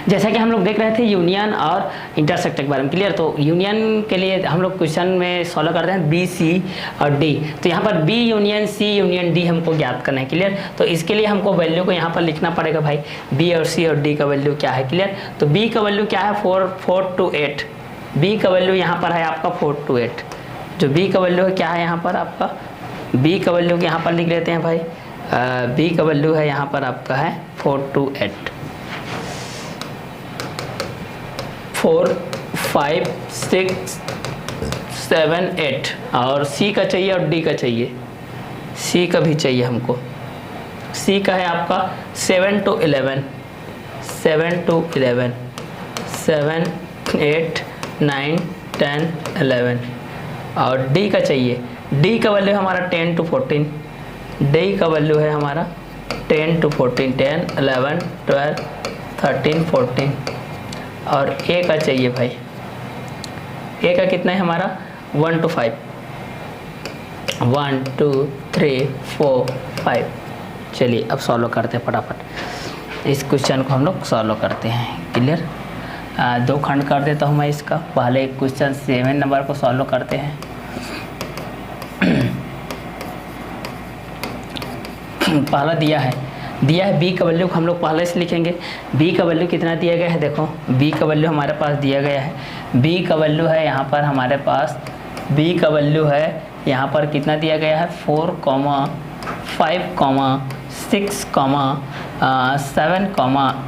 जैसा कि हम लोग देख रहे थे यूनियन और इंटरसेक्ट के बारे में, क्लियर। तो यूनियन के लिए हम लोग क्वेश्चन में सॉल्व करते हैं बी, सी और डी। तो यहाँ पर B union C union D हमको ज्ञात करना है, क्लियर। तो इसके लिए हमको वैल्यू को यहाँ पर लिखना पड़ेगा भाई, बी और सी और डी का वैल्यू क्या है, क्लियर। तो बी का वैल्यू क्या है 4 to 8, बी का वैल्यू यहाँ पर है आपका 4 to 8। जो बी का वैल्यू है क्या है यहाँ पर आपका, बी का वैल्यू यहाँ पर लिख लेते हैं भाई, बी का वैल्यू है यहाँ पर आपका है 4 to 8, 4 5 6 7 8। और सी का चाहिए और डी का चाहिए, सी का भी चाहिए हमको। सी का है आपका 7 to 11, 7 to 11, 7 8 9 10 11। और डी का चाहिए, डी का वैल्यू हमारा 10 to 14, डी का वैल्यू है हमारा 10 to 14, 10 11 12 13 14। और ए का चाहिए भाई, ए का कितना है हमारा 1 to 5, 1 2 3 4 5। चलिए अब सॉल्व करते हैं फटाफट, इस क्वेश्चन को हम लोग सॉल्व करते हैं, क्लियर। दो खंड कर देता हूँ मैं इसका। पहले क्वेश्चन 7 नंबर को सॉल्व करते हैं। पहला दिया है बी का वैल्यू हम लोग पहले से लिखेंगे। बी का वैल्यू कितना दिया गया है, देखो बी का वैल्यू हमारे पास दिया गया है, बी का वैल्यू है यहाँ पर हमारे पास, बी का वैल्यू है यहाँ पर कितना दिया गया है 4, 5, 6, 7,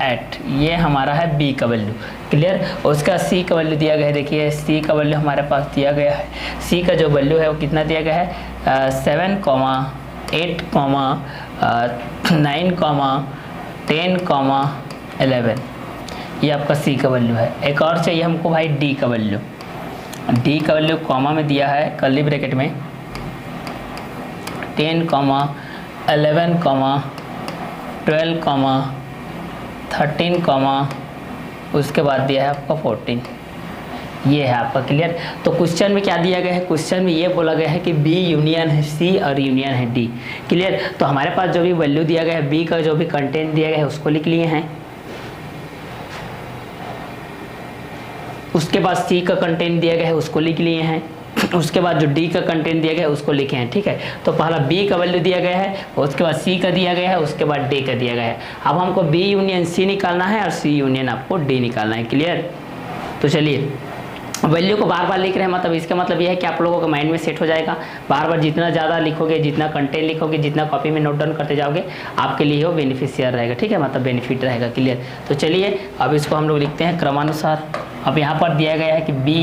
8। ये हमारा है बी का वैल्यू, क्लियर। उसका सी का वैल्यू दिया गया है, देखिए सी का वैल्यू हमारे पास दिया गया है। सी का जो वैल्यू है वो कितना दिया गया है 7, 8, 9, 10, 11। ये आपका सी का वैल्यू है। एक और चाहिए हमको भाई डी का वैल्यू। डी का वैल्यू कॉमा में दिया है, कर्ली ब्रैकेट में 10, 11, 12, 13, उसके बाद दिया है आपका 14। ये है आपका, क्लियर। तो क्वेश्चन में क्या दिया गया है, क्वेश्चन में ये बोला गया है कि बी यूनियन है सी और यूनियन है डी, क्लियर। तो हमारे पास जो भी वैल्यू दिया गया है, बी का जो भी कंटेंट दिया गया है उसको लिख लिए हैं। उसके बाद सी का कंटेंट दिया गया है उसको लिख लिए हैं। उसके बाद जो डी का कंटेंट दिया गया है उसको लिखे हैं, ठीक है। तो पहला बी का वैल्यू दिया गया है, उसके बाद सी का दिया गया है, उसके बाद डी का दिया गया है। अब हमको बी यूनियन सी निकालना है और सी यूनियन आपको डी निकालना है, क्लियर। तो चलिए वैल्यू को बार बार लिख रहे हैं, मतलब इसका मतलब यह है कि आप लोगों के माइंड में सेट हो जाएगा। बार बार जितना ज़्यादा लिखोगे, जितना कंटेंट लिखोगे, जितना कॉपी में नोट डाउन करते जाओगे, आपके लिए वो बेनिफिशियर रहेगा, ठीक है, मतलब बेनिफिट रहेगा, क्लियर। तो चलिए अब इसको हम लोग लिखते हैं क्रमानुसार। अब यहाँ पर दिया गया है कि बी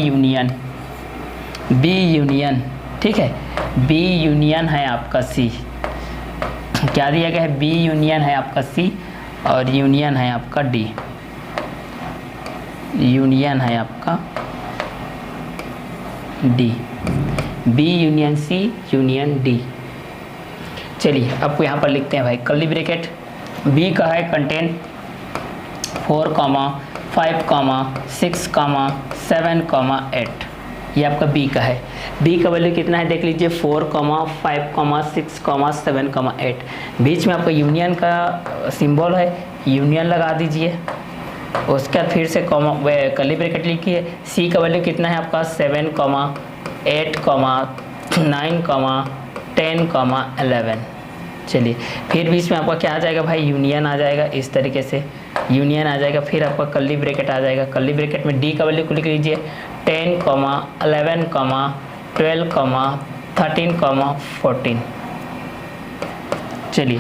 यूनियन, ठीक है, बी यूनियन है आपका सी। क्या दिया गया है, बी यूनियन है आपका सी और यूनियन है आपका डी, यूनियन है आपका D, B union C union D. चलिए अब यहाँ पर लिखते हैं भाई कर्ली ब्रैकेट। बी का है कंटेंट 4, 5, 6, 7, 8। ये आपका बी का है। बी का वैल्यू कितना है देख लीजिए 4, 5, 6, 7, 8। बीच में आपका यूनियन का सिंबल है, यूनियन लगा दीजिए। उसके बाद फिर से कर्ली ब्रैकेट लिखिए। सी का वैल्यू कितना है आपका 7, 8, 9, 10, 11। चलिए फिर बीच में आपका क्या आ जाएगा भाई, यूनियन आ जाएगा, इस तरीके से यूनियन आ जाएगा। फिर आपका कर्ली ब्रैकेट आ जाएगा। कर्ली ब्रैकेट में डी का वैल्यू को लिख लीजिए 10, 11, 12, 13, 14। चलिए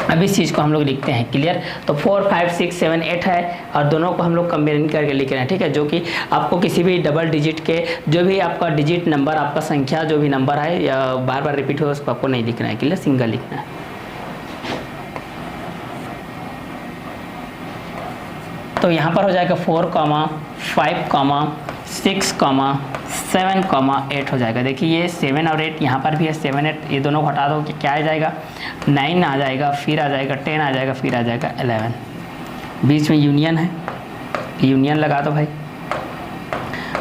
अब इस चीज़ को हम लोग लिखते हैं, क्लियर। तो 4, 5, 6, 7, 8 है और दोनों को हम लोग कंबाइन करके लिख रहे हैं, ठीक है। जो कि आपको किसी भी डबल डिजिट के जो भी आपका डिजिट नंबर, आपका संख्या जो भी नंबर है या बार बार रिपीट हो उसको आपको नहीं लिखना है, क्लियर, सिंगल लिखना है। तो यहाँ पर हो जाएगा 4, 5, 6, 7, 8 हो जाएगा। देखिए ये 7 और 8 यहाँ पर भी है, 7, 8 ये दोनों को हटा दो कि क्या आ जाएगा 9 आ जाएगा, फिर आ जाएगा 10 आ जाएगा, फिर आ जाएगा 11। बीच में यूनियन है, यूनियन लगा दो भाई।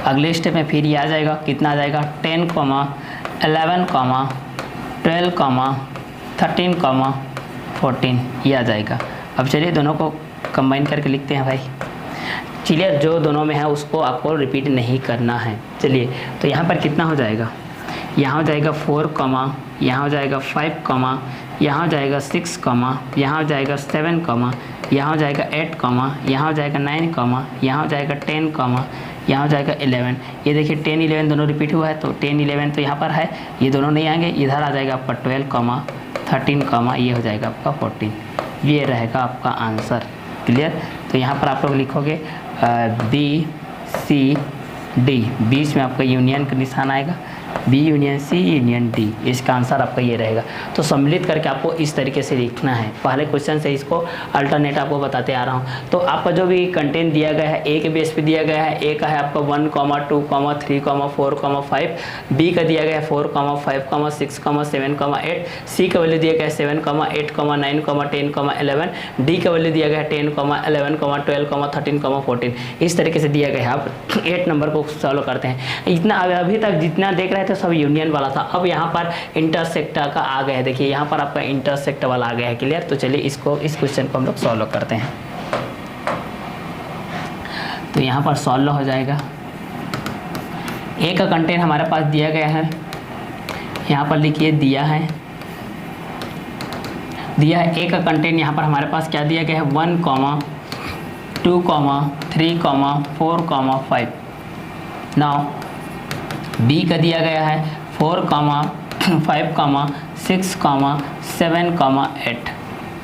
अगले स्टेप में फिर ये आ जाएगा, कितना आ जाएगा 10, 11, 12, 13, 14 ये आ जाएगा। अब चलिए दोनों को कंबाइन करके लिखते हैं भाई। क्लियर, जो दोनों में है उसको आपको रिपीट नहीं करना है। चलिए तो यहाँ पर कितना हो जाएगा, यहाँ हो जाएगा 4 कॉमा, यहाँ हो जाएगा 5 कॉमा, यहाँ हो जाएगा 6 कॉमा, यहाँ हो जाएगा 7 कॉमा, यहाँ हो जाएगा 8 कॉमा, यहाँ हो जाएगा 9 कॉमा, यहाँ हो जाएगा 10 कॉमा, यहाँ हो जाएगा 11। ये देखिए 10 11 दोनों रिपीट हुआ है, तो 10 11 तो यहाँ पर है, ये दोनों नहीं आएंगे, इधर आ जाएगा आपका 12 कॉमा 13 कॉमा, ये हो जाएगा आपका 14। ये रहेगा आपका आंसर। क्लियर, तो यहाँ पर आप लोग लिखोगे बी सी डी, बीच में आपका यूनियन का निशान आएगा, B union C union D, इसका आंसर आपका ये रहेगा। तो सम्मिलित करके आपको इस तरीके से लिखना है। पहले क्वेश्चन से इसको अल्टरनेट आपको बताते आ रहा हूँ। तो आपका जो भी कंटेंट दिया गया है ए के बेस पे दिया गया है, ए का है आपका 1, 2, 3, 4, 5, बी का दिया गया है 4, 5, 6, 7, 8, सी का वैल्यू दिया गया है 7, 8, 9, 10, 11, डी का वैल्यू दिया गया है 10, 11, 12, 13, 14। इस तरीके से दिया गया है। आप 8 नंबर को सॉल्व करते हैं। इतना अभी तक जितना देख रहे थे सब यूनियन वाला था, अब यहाँ पर इंटरसेक्टर का आ गया है। देखिए यहाँ पर आपका इंटरसेक्टर वाला आ गया है। क्लियर, तो चलिए इस क्वेश्चन को हम लोग सॉल्व करते हैं। तो यहाँ पर सॉल्व हो जाएगा। ए का कंटेंट हमारे पास दिया गया है, यहाँ पर लिखिए दिया है ए का कंटेंट यहाँ पर हमारे पास क्या दिया गया है 1, 2, 3, 4, 5। नाउ बी का दिया गया है 4, 5, 6, 7, 8।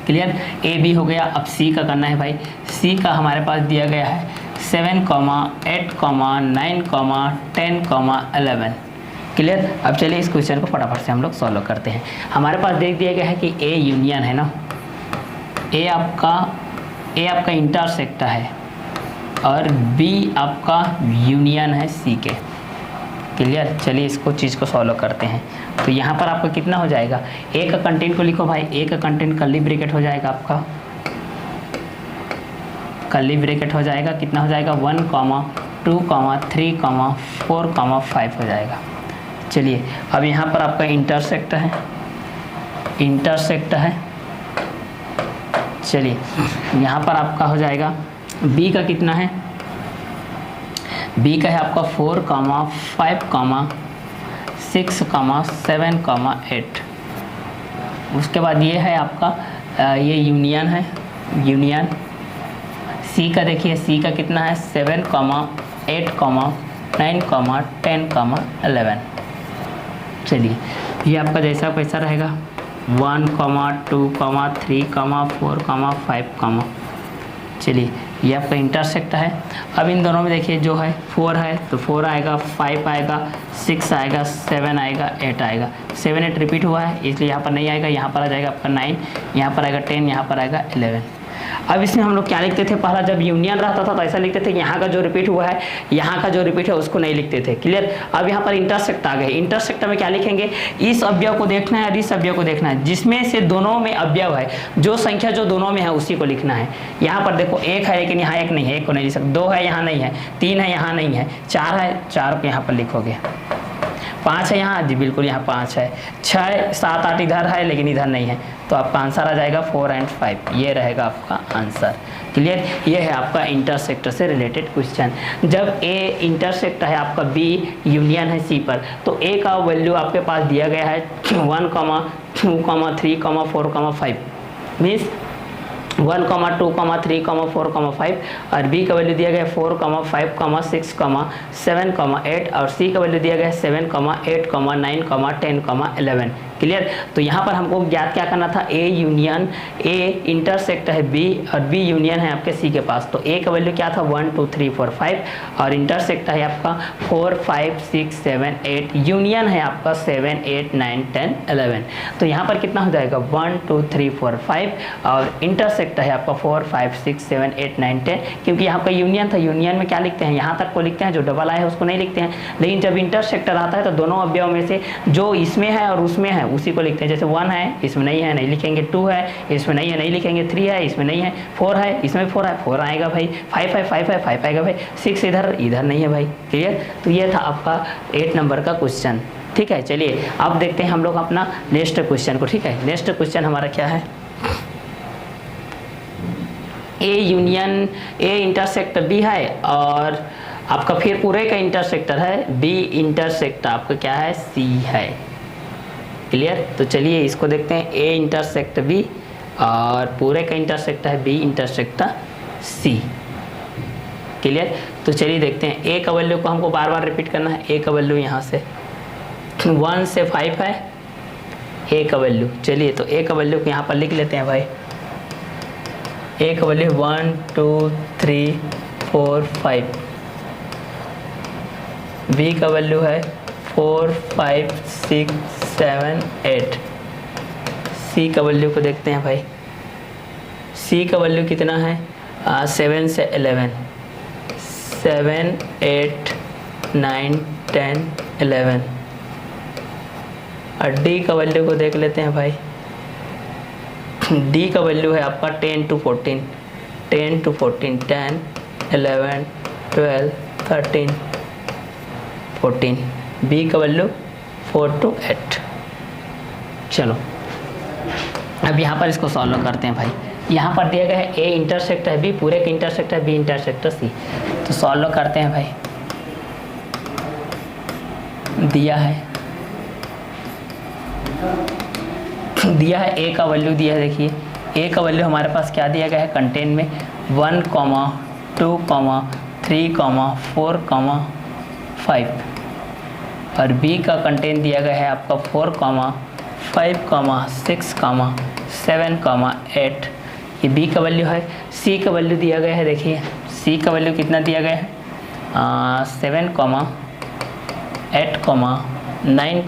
क्लियर, ए बी हो गया। अब सी का करना है भाई। सी का हमारे पास दिया गया है 7, 8, 9, 10, 11। क्लियर, अब चलिए इस क्वेश्चन को फटाफट से हम लोग सॉल्व करते हैं। हमारे पास देख दिया गया है कि ए यूनियन है ना, ए आपका इंटरसेक्टर है और बी आपका यूनियन है सी के। क्लियर, चलिए इसको चीज़ को सॉल्व करते हैं। तो यहाँ पर आपका कितना हो जाएगा, ए का कंटेंट को लिखो भाई। ए का कंटेंट कर्ली ब्रैकेट हो जाएगा आपका, कर्ली ब्रैकेट हो जाएगा। कितना हो जाएगा 1, 2, 3, 4, 5 हो जाएगा। चलिए अब यहाँ पर आपका इंटरसेक्टर है। चलिए यहाँ पर आपका हो जाएगा बी का कितना है, बी का है आपका 4, 5, 6, 7, 8। उसके बाद ये है आपका ये यूनियन है, यूनियन। सी का देखिए, सी का कितना है 7, 8, 9, 10, 11। चलिए ये आपका जैसा पैसा रहेगा 1, 2, 3, 4, 5। चलिए ये आपका इंटरसेक्टर है। अब इन दोनों में देखिए जो है 4 है तो 4 आएगा, 5 आएगा, 6 आएगा, 7 आएगा, 8 आएगा। 7, 8 रिपीट हुआ है इसलिए यहाँ पर नहीं आएगा। यहाँ पर आ जाएगा आपका 9, यहाँ पर आएगा 10, यहाँ पर आएगा 11। अब इसमें हम लोग क्या लिखते थे, पहला जब यूनियन रहता था तो ऐसा लिखते थे कि यहाँ का जो रिपीट हुआ है, यहाँ का जो रिपीट है उसको नहीं लिखते थे। क्लियर, अब यहाँ पर इंटरसेक्ट आ गए। इंटरसेक्टर में क्या लिखेंगे, इस अवयव को देखना है और इस अवयव को देखना है, जिसमें से दोनों में अवयव है, जो संख्या जो दोनों में है उसी को लिखना है। यहाँ पर देखो 1 है लेकिन यहाँ 1 नहीं है, 1 को नहीं लिख सकते। 2 है यहाँ नहीं है, 3 है यहाँ नहीं है, 4 है, 4 को यहाँ पर लिखोगे। 5 है यहाँ, जी बिल्कुल यहाँ 5 है। 6, 7, 8 इधर है लेकिन इधर नहीं है, तो आपका आंसर आ जाएगा 4 और 5। ये रहेगा आपका आंसर। क्लियर, ये है आपका इंटरसेक्टर से रिलेटेड क्वेश्चन। जब ए इंटरसेक्टर है आपका बी यूनियन है सी पर, तो ए का वैल्यू आपके पास दिया गया है 1, 2, 3, 4, 5 मीन्स 1, 2, 3, 4, 5 और बी का वैल्यू दिया गया है 4, 5, 6, 7, 8 और सी का वैल्यू दिया गया है 7, 8, 9, 10, 11। क्लियर, तो यहाँ पर हमको ज्ञात क्या करना था, ए यूनियन, ए इंटरसेक्ट है बी और बी यूनियन है आपके सी के पास। तो ए का वैल्यू क्या था 1, 2, 3, 4, 5 और इंटरसेक्ट है आपका 4, 5, 6, 7, 8, यूनियन है आपका 7, 8, 9, 10, 11। तो यहाँ पर कितना हो जाएगा 1, 2, 3, 4, 5 और इंटरसेक्ट है आपका 4, 5, 6, 7, 8, 9, 10। क्योंकि यहाँ पर यूनियन था, यूनियन में क्या लिखते हैं, यहाँ तक को लिखते हैं, जो डबल आया है उसको नहीं लिखते हैं। लेकिन जब इंटरसेक्टर आता है तो दोनों अवयव में से जो इसमें है और उसमें है उसी को लिखते हैं। जैसे 1 है इसमें नहीं है, नहीं लिखेंगे। 2 है इसमें नहीं है, नहीं लिखेंगे। 3 है इसमें नहीं है। 4 है इसमें 4 है, 4 आएगा भाई। 5 है 5 आएगा भाई। 6 इधर नहीं है भाई। क्लियर, तो ये था आपका 8 नंबर का क्वेश्चन। ठीक है, चलिए अब देखते हैं हम लोग अपना नेक्स्ट क्वेश्चन को। ठीक है, नेक्स्ट क्वेश्चन हमारा क्या है, A union A intersect B है और आपका फिर पूरे का इंटरसेक्टर है बी इंटरसेक्ट आपका क्या है सी है। क्लियर? तो चलिए इसको देखते हैं, ए इंटरसेक्ट बी और पूरे का इंटरसेक्ट है बी इंटरसेक्ट सी। क्लियर? तो चलिए देखते हैं, ए का वैल्यू को हमको बार बार रिपीट करना है। ए का वैल्यू यहाँ से 1 से 5 है ए का वैल्यू। चलिए तो ए का वैल्यू को यहाँ पर लिख लेते हैं भाई। ए का वैल्यू 1 2 3 4 5। बी का वैल्यू है 4 5 6 7 8। सी का वैल्यू को देखते हैं भाई। सी का वैल्यू कितना है 7 से 11, 7 8 9 10 11। और डी का वैल्यू को देख लेते हैं भाई। डी का वैल्यू है आपका 10 to 14, 10 to 14, 10 11 12 13 14। बी का वैल्यू 4 to 8। चलो अब यहाँ पर इसको सॉल्व करते हैं भाई। यहाँ पर दिया गया है ए इंटरसेक्ट है बी, पूरे का इंटरसेक्ट है बी इंटरसेक्ट सी। तो सॉल्व करते हैं भाई। दिया है ए का वैल्यू दिया है। देखिए ए का वैल्यू हमारे पास क्या दिया गया है कंटेन में 1, 2, 3, 4, 5। और बी का कंटेन दिया गया है आपका 4, 5, 6, 7, 8। ये बी का वैल्यू है। सी का वैल्यू दिया गया है। देखिए सी का वैल्यू कितना दिया गया है 7, 8, 9,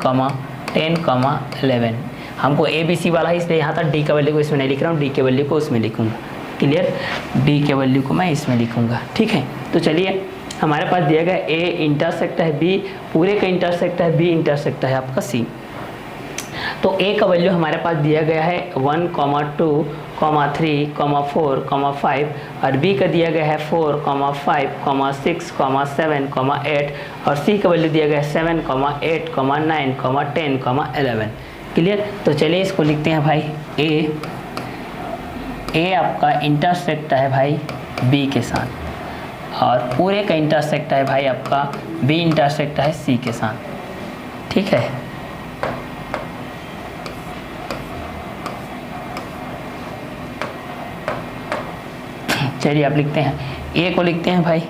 10, 11। हमको ए बी सी वाला है इसलिए यहाँ तक डी का वैल्यू को इसमें नहीं लिख रहा हूँ, डी के वैल्यू को उसमें लिखूँगा। क्लियर? डी के वैल्यू को मैं इसमें लिखूँगा। ठीक है, तो चलिए हमारे पास दिया गया ए इंटरसेक्ट है बी, पूरे का इंटरसेक्ट है बी इंटरसेक्ट है आपका सी। तो ए का वैल्यू हमारे पास दिया गया है 1, 2, 3, 4, 5। और बी का दिया गया है 4, 5, 6, 7, 8। और सी का वैल्यू दिया गया है 7, 8, 9, 10, 11। क्लियर? तो चलिए इसको लिखते हैं भाई। ए आपका इंटरसेक्ट है भाई बी के साथ और पूरे का इंटरसेक्ट है भाई आपका बी इंटरसेक्ट है सी के साथ। ठीक है, चलिए आप लिखते हैं ए को लिखते हैं भाई।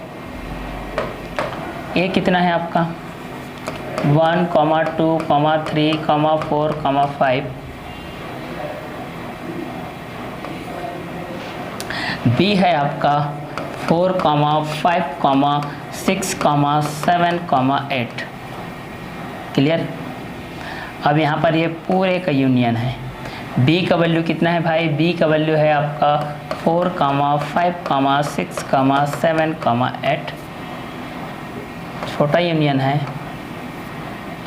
ए कितना है आपका 1, 2, 3, 4, 5। बी है आपका 4, 5, 6, 7, 8। क्लियर? अब यहाँ पर ये पूरे का यूनियन है। बी का वैल्यू कितना है भाई? बी का वैल्यू है आपका 4, 5, 6, 7, 8। छोटा यूनियन है।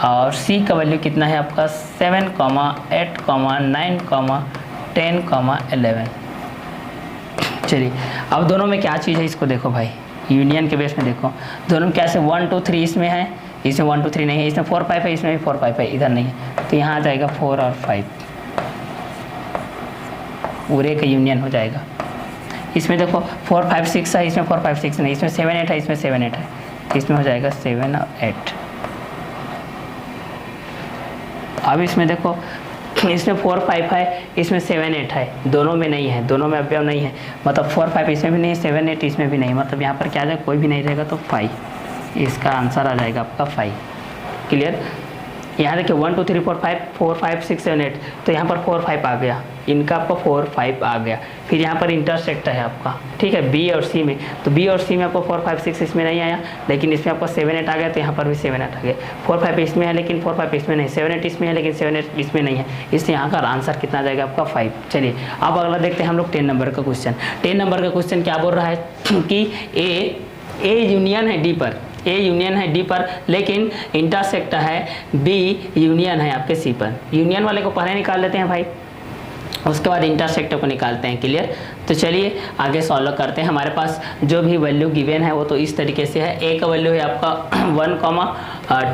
और सी का वैल्यू कितना है आपका 7, 8, 9, 10, 11। चलिए अब दोनों में क्या चीज़ है इसको देखो भाई, यूनियन के बेस में देखो दोनों में कैसे 1, 2, 3 इसमें है, इसमें 1, 2, 3 नहीं है, इसमें 4, 5 है, इसमें भी 4, 5 है, इधर नहीं है। तो यहाँ आ जाएगा 4 और 5, पूरे का यूनियन हो जाएगा। इसमें देखो 4, 5, 6 है, इसमें 4, 5, 6 नहीं, इसमें 7, 8 है, इसमें 7, 8 है, तो इसमें हो जाएगा 7 और 8। अब इसमें देखो इसमें 4, 5 है, इसमें 7, 8 है, दोनों में नहीं है, दोनों में अवयव नहीं है, मतलब 4, 5 इसमें भी नहीं, 7, 8 इसमें भी नहीं, मतलब यहाँ पर क्या आ जाएगा, कोई भी नहीं रहेगा तो 5। इसका आंसर आ जाएगा आपका 5। क्लियर? यहाँ देखिए 1, 2, 3, 4, 5, 4, 5, 6, 7, 8, तो यहाँ पर 4, 5 आ गया, इनका आपका 4, 5 आ गया। फिर यहाँ पर इंटरसेक्ट है आपका, ठीक है, बी और सी में, तो बी और सी में आपको 4, 5, 6 इसमें नहीं आया, लेकिन इसमें आपका 7, 8 आ गया, तो यहाँ पर भी 7, 8 आ गया। 4, 5 इसमें है लेकिन 4, 5 इसमें नहीं, 7, 8 इसमें है लेकिन 7, 8 इसमें नहीं है, इसलिए यहाँ का आंसर कितना आ जाएगा आपका 5। चलिए अब अगला देखते हैं हम लोग 10 नंबर का क्वेश्चन। 10 नंबर का क्वेश्चन क्या बोल रहा है कि ए यूनियन है डी पर, ए यूनियन है डी पर, लेकिन इंटरसेक्ट है बी यूनियन है आपके सी पर। यूनियन वाले को पहले निकाल लेते हैं भाई, उसके बाद इंटरसेक्टर को निकालते हैं। क्लियर? तो चलिए आगे सॉल्व करते हैं। हमारे पास जो भी वैल्यू गिवन है वो तो इस तरीके से है। ए का वैल्यू है आपका 1,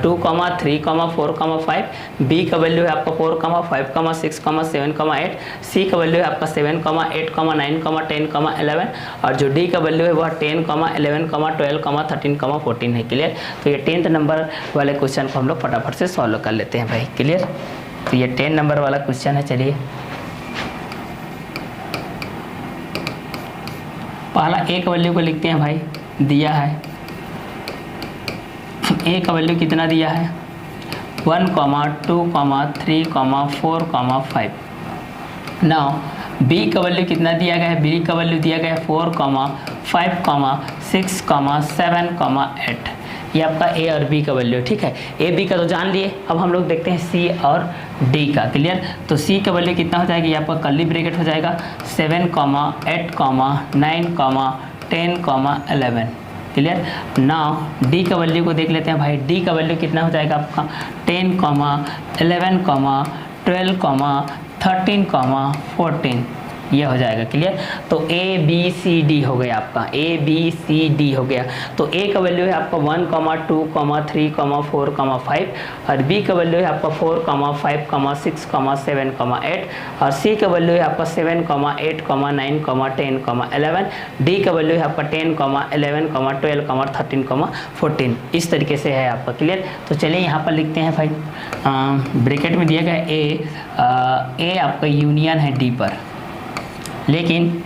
2, 3, 4, 5। बी का वैल्यू है आपका 4, 5, 6, 7, 8। सी का वैल्यू है आपका 7, 8, 9, 10, 11। और जो डी का वैल्यू है वह 10, 11, 12, 13, 14 है। क्लियर। तो ये 10th नंबर वाले क्वेश्चन को हम लोग फटाफट से सॉल्व कर लेते हैं भाई। क्लियर। तो ये 10 नंबर वाला क्वेश्चन है। चलिए पहला ए का वैल्यू को लिखते हैं भाई। दिया है ए का वैल्यू कितना दिया है 1, 2, 3, 4, 5। नाउ बी का वैल्यू कितना दिया गया है, बी का वैल्यू दिया गया है 4, 5, 6, 7, 8। ये आपका ए और बी का वैल्यू। ठीक है, ए बी का तो जान लिए। अब हम लोग देखते हैं सी और डी का। क्लियर। तो सी का वैल्यू कितना हो जाएगा, ये आपका कर्ली ब्रैकेट हो जाएगा 7, 8, 9, 10, 11। क्लियर। नाउ डी का वैल्यू को देख लेते हैं भाई। डी का वैल्यू कितना हो जाएगा आपका 10, 11, 12, 13, 14। ये हो जाएगा। क्लियर। तो ए बी सी डी हो गया आपका, ए बी सी डी हो गया। तो ए का वैल्यू है आपका 1, 2, 3, 4, 5। और बी का वैल्यू है आपका 4, 5, 6, 7, 8। और सी का वैल्यू है आपका 7, 8, 9, 10, 11। डी का वैल्यू है आपका 10, 11, 12, 13, 14। इस तरीके से है आपका। क्लियर। तो चलिए यहाँ पर लिखते हैं भाई। ब्रैकेट में दिया गया ए आपका यूनियन है डी पर, लेकिन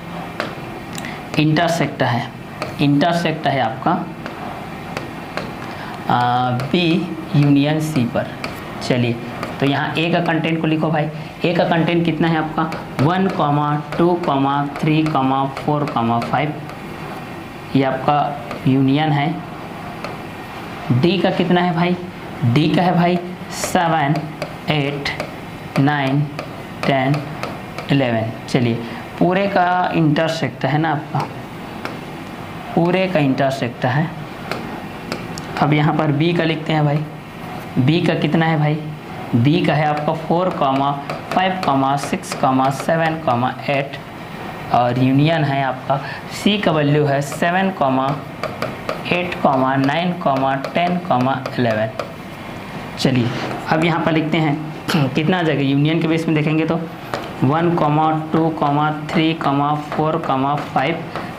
इंटरसेक्ट है आपका बी यूनियन सी पर। चलिए तो यहाँ ए का कंटेंट को लिखो भाई। ए का कंटेंट कितना है आपका 1, 2, 3, 4, 5। ये आपका यूनियन है। डी का कितना है भाई, डी का है भाई 7, 8, 9, 10, 11। चलिए पूरे का इंटरसेक्ट है ना आपका, पूरे का इंटरसेक्ट है। अब यहाँ पर बी का लिखते हैं भाई। बी का कितना है भाई, बी का है आपका 4, 5, 6, 7, 8। और यूनियन है आपका सी का वैल्यू है 7, 8, 9, 10, 11। चलिए अब यहाँ पर लिखते हैं कितना आ जाएगा, यूनियन के बेस में देखेंगे तो 1, 2, 3, 4, 5।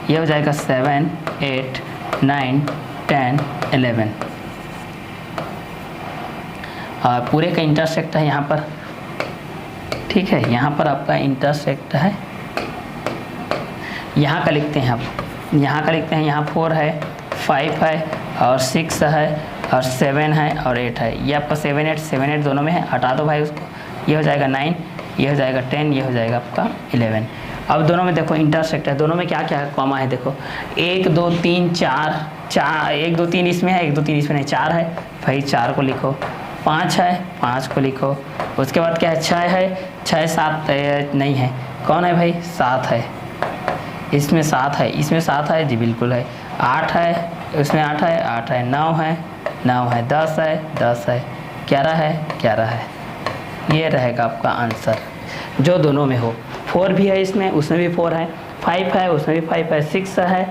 ये हो जाएगा 7, 8, 9, 10, 11। पूरे का इंटरसेक्ट है यहाँ पर। ठीक है, यहाँ पर आपका इंटरसेक्ट है। यहाँ का लिखते हैं आप, यहाँ का लिखते हैं। यहाँ 4 है, 5 है और 6 है और 7 है और 8 है। ये आपका 7, 8 दोनों में है, हटा दो भाई उसको। ये हो जाएगा 9, ये हो जाएगा 10, ये हो जाएगा आपका 11। अब दोनों में देखो इंटरसेक्ट है, दोनों में क्या क्या है, कॉमा है। देखो 1, 2, 3, 4, 1, 2, 3 इसमें है, 1, 2, 3 इसमें नहीं, 4 है भाई, 4 को लिखो। 5 है, 5 को लिखो। उसके बाद क्या है, 6 है, 6, 7 नहीं है, कौन है भाई, 7 है। इसमें 7 है, इसमें 7 है जी, बिल्कुल है। 8 है, उसमें 8 है, 8 है। 9 है, 9 है। 10 है, 10 है। 11 है, 11 है। ये रहेगा आपका आंसर जो दोनों में हो। 4 भी है इसमें, उसमें भी 4 है। 5 है, उसमें भी 5 है। 6 है,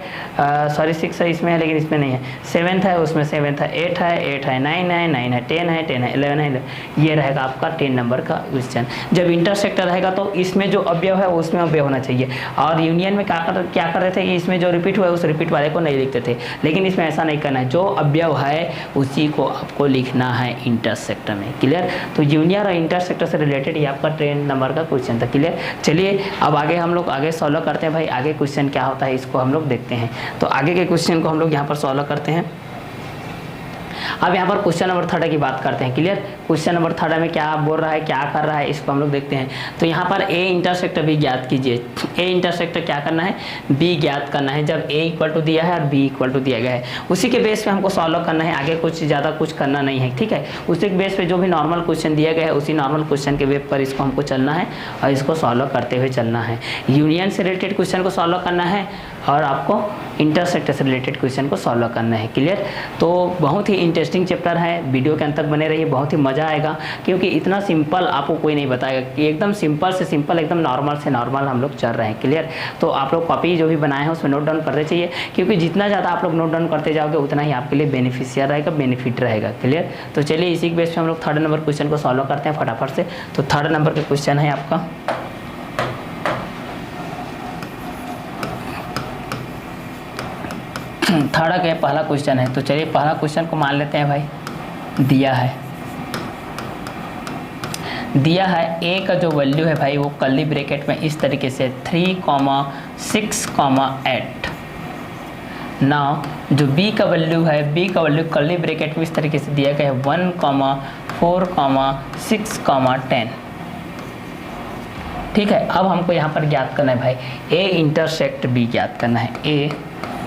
6 है इसमें है, लेकिन इसमें नहीं है। 7 है, उसमें 7 है। 8 है, 8 है। 9 है, 9 है। 10 है, 10 है। 11 है, 11। ये रहेगा आपका 10 नंबर का क्वेश्चन। जब इंटरसेक्टर रहेगा तो इसमें जो अवयव है उसमें अवयव होना चाहिए। और यूनियन में क्या कर रहे थे कि इसमें जो रिपीट हुआ है उस रिपीट वाले को नहीं लिखते थे, लेकिन इसमें ऐसा नहीं करना है। जो अवयव है उसी को आपको लिखना है इंटरसेक्टर में। क्लियर। तो यूनियन और इंटरसेक्टर से रिलेटेड ये आपका 10 नंबर का क्वेश्चन था। क्लियर। चलिए अब आगे हम लोग आगे सॉल्व करते हैं भाई। आगे क्वेश्चन क्या होता है इसको हम लोग देखते हैं। तो आगे के क्वेश्चन को हम लोग यहाँ पर सॉल्व करते हैं। अब यहाँ पर क्वेश्चन नंबर 3 की बात करते हैं। क्लियर। क्वेश्चन नंबर 3 में क्या बोल रहा है, क्या कर रहा है, इसको हम लोग देखते हैं। तो यहाँ पर ए इंटरसेक्टर भी ज्ञात कीजिए। ए इंटरसेक्टर क्या करना है, बी ज्ञात करना है। जब ए इक्वल टू दिया है और बी इक्वल टू दिया गया है, उसी के बेस पे हमको सॉल्व करना है। आगे कुछ ज़्यादा कुछ करना नहीं है। ठीक है, उसी के बेस पे जो भी नॉर्मल क्वेश्चन दिया गया है उसी नॉर्मल क्वेश्चन के वेब पर इसको हमको चलना है और इसको सॉल्व करते हुए चलना है। यूनियन से रिलेटेड क्वेश्चन को सॉल्व करना है और आपको इंटरसेक्ट से रिलेटेड क्वेश्चन को सॉल्व करना है। क्लियर? तो बहुत ही इंटरेस्टिंग चैप्टर है, वीडियो के अंत तक बने रहिए, बहुत ही मज़ा आएगा, क्योंकि इतना सिंपल आपको कोई नहीं बताएगा कि एकदम सिंपल से सिंपल, एकदम नॉर्मल से नॉर्मल हम लोग चल रहे हैं। क्लियर? तो आप लोग कॉपी जो भी बनाए हैं उसमें नोट डाउन करते चाहिए, क्योंकि जितना ज़्यादा आप लोग नोट डाउन करते जाओगे उतना ही आपके लिए बेनिफिशियल रहेगा, बेनिफिट रहेगा। क्लियर? तो चलिए इसी के बेस पे हम लोग थर्ड नंबर क्वेश्चन को सॉल्व करते हैं फटाफट से। तो थर्ड नंबर का क्वेश्चन है आपका, थर्ड का पहला क्वेश्चन है। तो चलिए पहला क्वेश्चन को मान लेते हैं भाई। दिया है ए का जो वैल्यू है भाई वो कर्ली ब्रैकेट में इस तरीके से 3,6,8। नाउ जो बी का वैल्यू है, बी का वैल्यू कर्ली ब्रैकेट में इस तरीके से दिया गया है 1,4,6,10। ठीक है, अब हमको यहाँ पर ज्ञात करना है भाई ए इंटरसेक्ट बी ज्ञात करना है, ए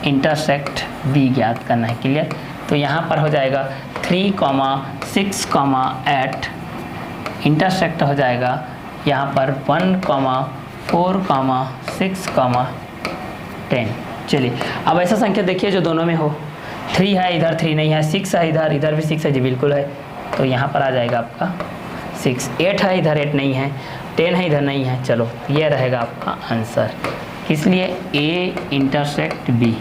इंटरसेक्ट बी ज्ञात करना है। क्लियर? तो यहाँ पर हो जाएगा 3,6,8 इंटरसेक्ट हो जाएगा यहाँ पर 1,4,6,10। चलिए अब ऐसा संख्या देखिए जो दोनों में हो, 3 है इधर, 3 नहीं है, 6 है इधर, इधर भी 6 है जी, बिल्कुल है। तो यहाँ पर आ जाएगा आपका 6, 8 है इधर, 8 नहीं है, 10 है इधर नहीं है। चलो ये रहेगा आपका आंसर, इसलिए ए इंटरसेक्ट बी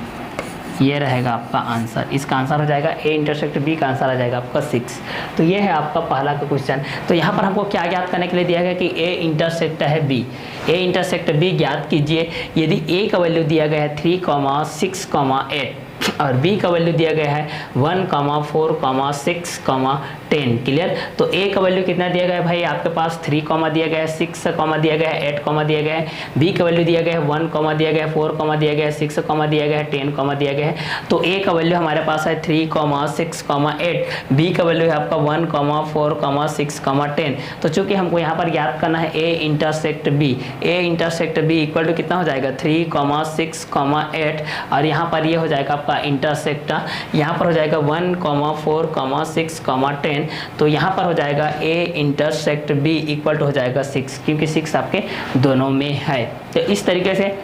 ये रहेगा आपका आंसर। इसका आंसर हो जाएगा ए इंटरसेक्ट बी का आंसर आ जाएगा आपका 6। तो ये है आपका पहला का क्वेश्चन। तो यहाँ पर हमको क्या ज्ञात करने के लिए दिया गया कि ए इंटरसेक्ट है बी, ए इंटरसेक्ट बी ज्ञात कीजिए। यदि ए का वैल्यू दिया गया है 3,6,8 और बी का वैल्यू दिया गया है 1,4,6,10। क्लियर? तो ए का वैल्यू कितना दिया गया है भाई आपके पास 3, दिया गया है 6, दिया गया है 8, दिया गया है। बी का वैल्यू दिया गया है 1, दिया गया है 4, दिया गया है 6, दिया गया है 10, दिया गया है। तो ए का वैल्यू हमारे पास है 3,6,8, बी का वैल्यू है आपका 1,4,6,10। तो चूंकि हमको यहाँ पर ज्ञात करना है A intersect B, A intersect B equal to कितना हो जाएगा 3,6,8 और यहाँ पर ये हो जाएगा आपका इंटरसेक्ट, यहाँ पर हो जाएगा 1,4,6,10। तो यहाँ पर हो जाएगा A intersect B equal to हो जाएगा 6, क्योंकि 6 आपके दोनों में है। तो इस तरीके से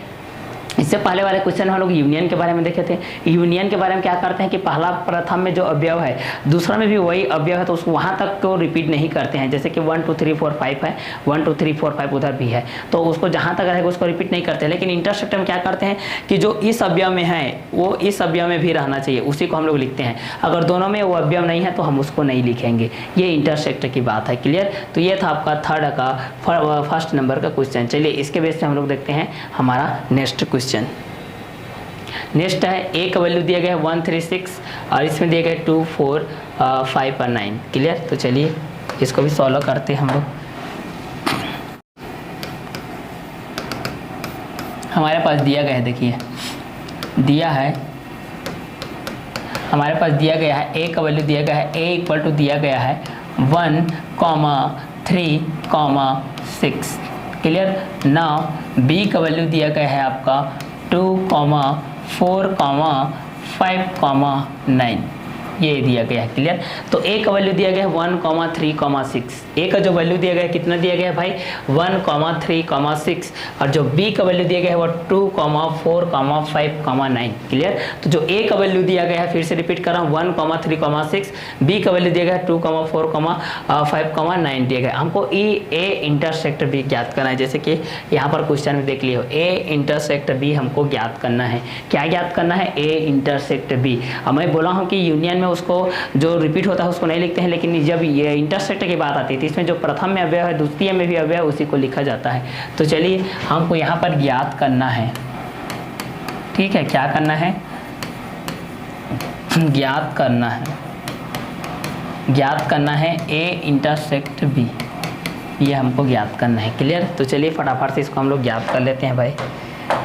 इससे पहले वाले क्वेश्चन में हम लोग यूनियन के बारे में देखे थे। यूनियन के बारे में क्या करते हैं कि पहला प्रथम में जो अवयव है दूसरा में भी वही अवयव है तो उसको वहाँ तक को रिपीट नहीं करते हैं। जैसे कि 1 2 3 4 5 है, 1 2 3 4 5 उधर भी है, तो उसको जहाँ तक रहेगा उसको रिपीट नहीं करते। लेकिन इंटरसेक्ट में क्या करते हैं कि जो इस अवयव में है वो इस अवयव में भी रहना चाहिए, उसी को हम लोग लिखते हैं। अगर दोनों में वो अवयव नहीं है तो हम उसको नहीं लिखेंगे। ये इंटरसेक्ट की बात है। क्लियर? तो ये था आपका थर्ड का फर्स्ट नंबर का क्वेश्चन। चलिए इसके बेस पे हम लोग देखते हैं हमारा नेक्स्ट क्वेश्चन। नेक्स्ट है ए का वैल्यू दिया गया है 136 और इसमें दिया गया है 2 4 5 और 9। क्लियर? तो चलिए इसको भी सॉल्व करते हैं हम लोग। हमारे पास दिया गया है, देखिए दिया है हमारे पास दिया गया है ए का वैल्यू दिया गया है, ए इक्वल टू दिया गया है 1,3,6। क्लियर? नाउ बी का वैल्यू दिया गया है आपका 2,4,5,9 ये दिया गया है। क्लियर? तो ए का वैल्यू दिया गया है 1,3,6। ए का जो वैल्यू दिया गया है कितना दिया गया है भाई 1,3,6 और जो बी का वैल्यू दिया गया है वो 2,4,5,9। क्लियर? तो जो ए का वैल्यू दिया गया है फिर से रिपीट कर रहा हूँ 1,3,6, बी का वैल्यू दिया गया है 2,4,5,9 दिया गया। हमको ए इंटरसेक्ट बी ज्ञात करना है। जैसे कि यहाँ पर क्वेश्चन में देख लियो ए इंटरसेक्ट बी हमको ज्ञात करना है। क्या ज्ञात करना है? A intersect B. अब मैं बोला हूँ कि यूनियन में उसको जो रिपीट होता है उसको नहीं लिखते हैं, लेकिन जब ये इंटरसेक्ट की बात आती है तो इसमें जो प्रथम में अवयव है द्वितीय में भी अवयव है उसी को लिखा जाता है। तो चलिए हमको यहाँ पर ज्ञात करना है। ठीक है, क्या करना है? ज्ञात करना है ए इंटरसेक्ट बी, ये हमको ज्ञात करना है। क्लियर? तो चलिए फटाफट से इसको हम लोग ज्ञात कर लेते हैं भाई।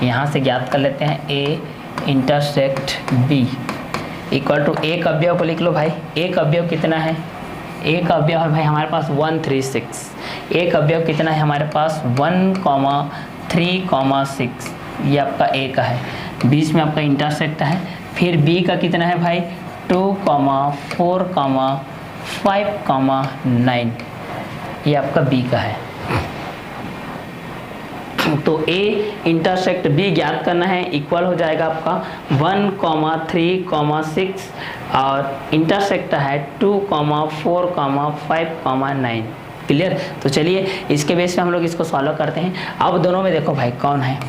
यहाँ से ज्ञात कर लेते हैं A intersect B equal to एक अवयव को लिख लो भाई। एक अवयव कितना है? एक अवयव है भाई हमारे पास 136। एक अवयव कितना है हमारे पास 1,3,6। ये आपका ए का है, बीच में आपका इंटरसेक्ट है। फिर बी का कितना है भाई 2,4,5,9 ये आपका बी का है। तो A इंटरसेक्ट B ज्ञात करना है, इक्वल हो जाएगा आपका 1, 3, 6 और इंटरसेक्ट है 2, 4, 5, 9। क्लियर। तो चलिए इसके बेस पे हम लोग इसको सॉल्व करते हैं। अब दोनों में देखो भाई कौन है,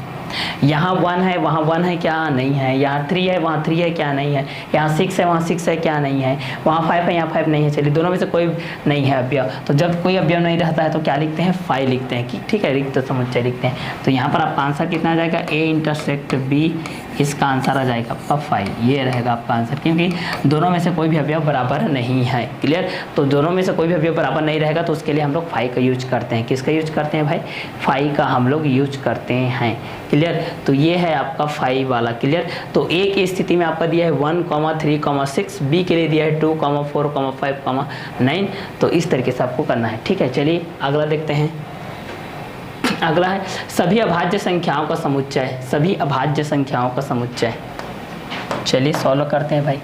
यहाँ 1 है वहाँ 1 है क्या नहीं है, यहाँ 3 है वहाँ 3 है क्या नहीं है, यहाँ 6 है वहाँ 6 है क्या नहीं है, वहाँ 5 है यहाँ 5 नहीं है। चलिए दोनों में से कोई नहीं है अवयव, तो जब कोई अवयव नहीं रहता है तो क्या लिखते हैं 5 लिखते हैं कि ठीक है, रिक्त समुच्चय लिखते हैं। तो यहाँ पर आपका आंसर कितना आ जाएगा, A इंटरसेक्ट B, इसका आंसर आ जाएगा आपका 5। ये रहेगा आपका आंसर, क्योंकि दोनों में से कोई भी अवयव बराबर नहीं है। क्लियर। तो दोनों में से कोई भी अवयव बराबर नहीं रहेगा तो उसके लिए हम लोग 5 का यूज करते हैं। किसका यूज करते हैं भाई, 5 का हम लोग यूज करते हैं। क्लियर। तो ये है आपका 5 वाला। क्लियर। तो A की स्थिति में आपका दिया है 1, 3, 6, B के लिए दिया है 2, 4, 5, 9। तो इस तरीके से आपको करना है। ठीक है, चलिए अगला देखते हैं। अगला है सभी अभाज्य संख्याओं का समुच्चय, सभी अभाज्य संख्याओं का समुच्चय। चलिए सॉल्व करते हैं भाई।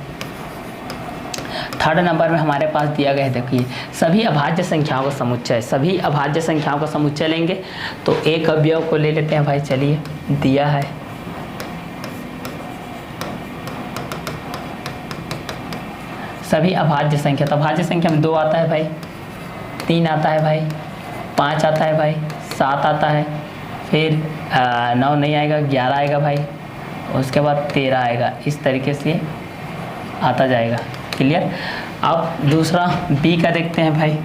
थर्ड नंबर में हमारे पास दिया गया है, देखिए सभी अभाज्य संख्याओं का समुच्चय। सभी अभाज्य संख्याओं का समुच्चय लेंगे तो एक अवयव को ले लेते हैं भाई। चलिए दिया है सभी अभाज्य संख्या, तो अभाज्य संख्या में 2 आता है भाई, 3 आता है भाई, 5 आता है भाई, 7 आता है, फिर 9 नहीं आएगा, 11 आएगा भाई, उसके बाद 13 आएगा। इस तरीके से आता जाएगा। क्लियर। अब दूसरा B का देखते हैं भाई।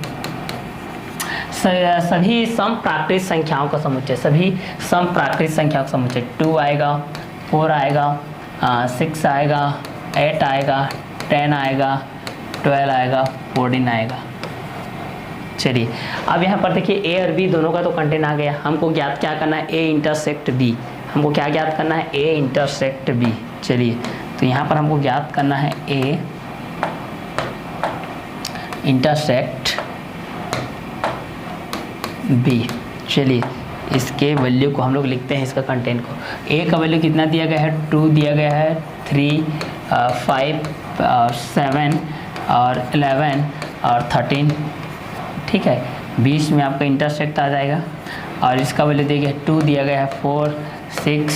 सभी समप्राकृत संख्याओं का समुच्चय, सभी समप्राकृत संख्याओं का समुच्चय। 2 आएगा, 4 आएगा, 6 आएगा, 8 आएगा, 10 आएगा, 12 आएगा, 14 आएगा। चलिए अब यहाँ पर देखिए A और B दोनों का तो कंटेंट आ गया। हमको ज्ञात क्या करना है, A इंटरसेक्ट B। हमको क्या ज्ञात करना है, A इंटरसेक्ट B। चलिए तो यहाँ पर हमको ज्ञात करना है A इंटरसेक्ट B। चलिए इसके वैल्यू को हम लोग लिखते हैं, इसका कंटेंट को। A का वैल्यू कितना दिया गया है, 2 दिया गया है, 3, 5 और 7 और 11 और 13। ठीक है, 20 में आपका इंटरसेक्ट आ जाएगा। और इसका वैल्यू दिया गया है 2 दिया गया है, 4, 6,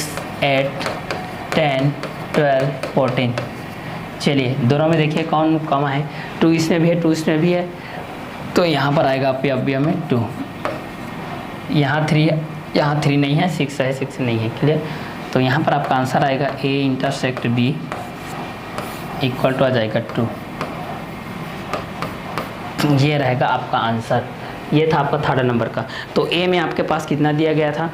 8, 10, 12, 14। चलिए दोनों में देखिए कौन कम है, 2 इसमें भी है, 2 इसमें भी है, तो यहाँ पर आएगा आपके अवयव में 2। यहाँ 3 है, यहाँ 3 नहीं है, 6 है, 6 नहीं है। क्लियर। तो यहाँ पर आपका आंसर आएगा A intersect B equal to आ जाएगा 2। ये रहेगा आपका आंसर। ये था आपका थर्ड नंबर का। तो A में आपके पास कितना दिया गया था,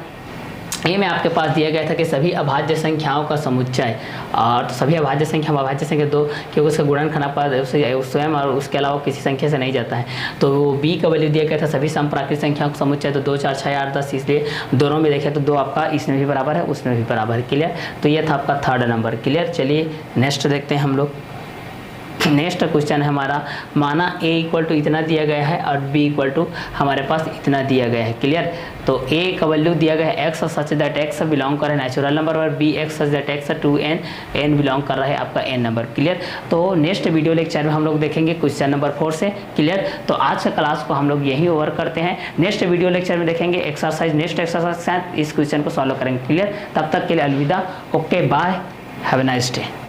A में आपके पास दिया गया था कि सभी अभाज्य संख्याओं का समुच्चय। और सभी अभाज्य संख्या, हम अभाज्य संख्या 2, क्योंकि उसका गुणनखंड आपका स्वयं और उसके अलावा किसी संख्या से नहीं जाता है। तो B का वैल्यू दिया गया था सभी समप्राकृत संख्याओं का समुच्चय, तो 2, 4, 6, 8, 10। इसलिए दोनों में देखें तो 2 आपका इसमें भी बराबर है, उसमें भी बराबर है। क्लियर। तो ये था आपका थर्ड नंबर। क्लियर। चलिए नेक्स्ट देखते हैं हम लोग। नेक्स्ट क्वेश्चन है हमारा, माना A इक्वल टू इतना दिया गया है और B इक्वल टू हमारे पास इतना दिया गया है। क्लियर। तो A का वैल्यू दिया गया है x such that x belong कर रहा है नेचुरल नंबर, और B x such that x two n belong कर रहा है आपका n नंबर। क्लियर। तो नेक्स्ट वीडियो लेक्चर में हम लोग देखेंगे क्वेश्चन नंबर 4 से। क्लियर। तो आज का क्लास को हम लोग यही ओवर करते हैं। नेक्स्ट वीडियो लेक्चर में देखेंगे एक्सरसाइज, नेक्स्ट एक्सरसाइज के साथ इस क्वेश्चन को सॉल्व करेंगे। क्लियर। तब तक के लिए अलविदा, okay bye, have a nice day.